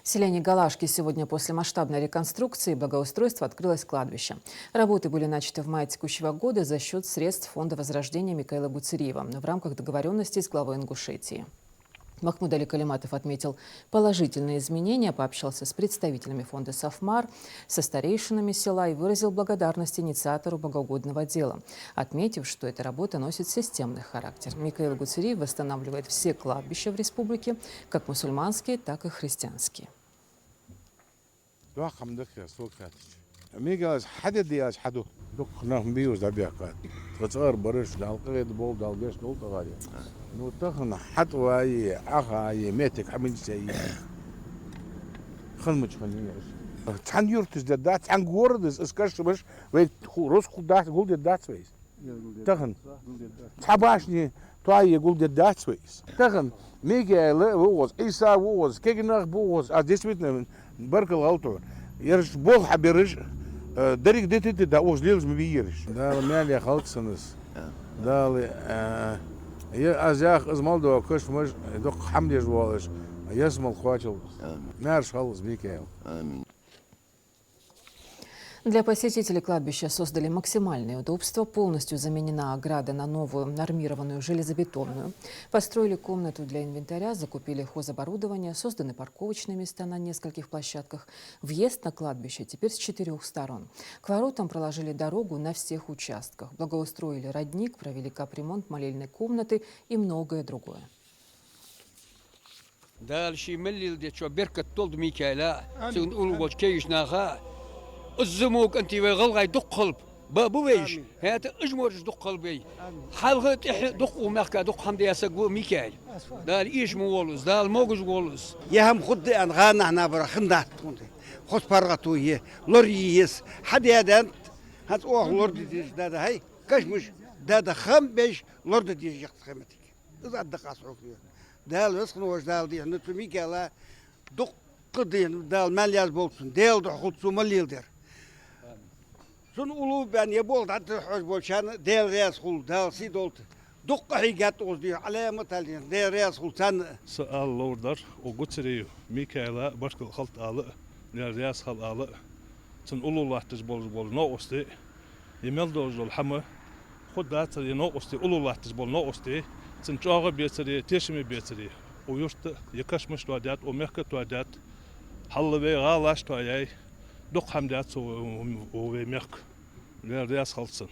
В селении Галашки сегодня после масштабной реконструкции и благоустройства открылось кладбище. Работы были начаты в мае текущего года за счет средств Фонда возрождения Микаила Гуцериева в рамках договоренности с главой Ингушетии. Махмуд Али Калиматов отметил положительные изменения, пообщался с представителями фонда «Сафмар», со старейшинами села и выразил благодарность инициатору богоугодного дела, отметив, что эта работа носит системный характер. Микаил Гуцериев восстанавливает все кладбища в республике, как мусульманские, так и христианские. Твои гулды датсвейс. Тахан Микаэл воз, Иса воз, кегнах воз, а действительно баркал аутор. Ярш бол хабириш, дарик детите да воз лилз мбиериш. Да мяли халцанс. Да я азах из Молдова кош мож док хамдеш волш. Ясмал хватил. Мяш халз Микаэл. Для посетителей кладбища создали максимальные удобства. Полностью заменена ограда на новую нормированную железобетонную. Построили комнату для инвентаря, закупили хозоборудование, созданы парковочные места на нескольких площадках. Въезд на кладбище теперь с 4 сторон. К воротам проложили дорогу на всех участках. Благоустроили родник, провели капремонт молельной комнаты и многое другое. Дальше беркат толд Микаэла, الزموك أنت وغلغي دق قلب بابو ويش هات إجمرج دق قلبي حلقة دق ومحكا دق حمد ياسقو ميكايل دال إيش مولوس دال موجز مولوس يهم خد أن غانا هنا برخنا خد برغتو هي لوريس حد يدان هات أوه لورد ديش دادا هاي كشمش دادا خم بيش لورد ديش يخت خمتك إذا أدق أسعوك دال وسخنوش دال دي نتو ميكايلا دق قدين دال مالياز بولسون دال دخلتو مليل دير Sun ulu ben ye bol da hoş bolşan del reas hul dal si dolt. Dukka higat os diyor alamet alın del reas hul san سأل لوردر وقتري ميكايلا بشكل خلط على الرياس خل على تن أولو الله تجبول جبول ناقصتي يمل دوز الحمى خد دات ناقصتي أولو الله تجبول ناقصتي تن جاغ بيتري تيشمي بيتري ويشت يكش مش توادات ومحك توادات حل بي غالاش توياي دق حمدات ومحك الرياس خلصن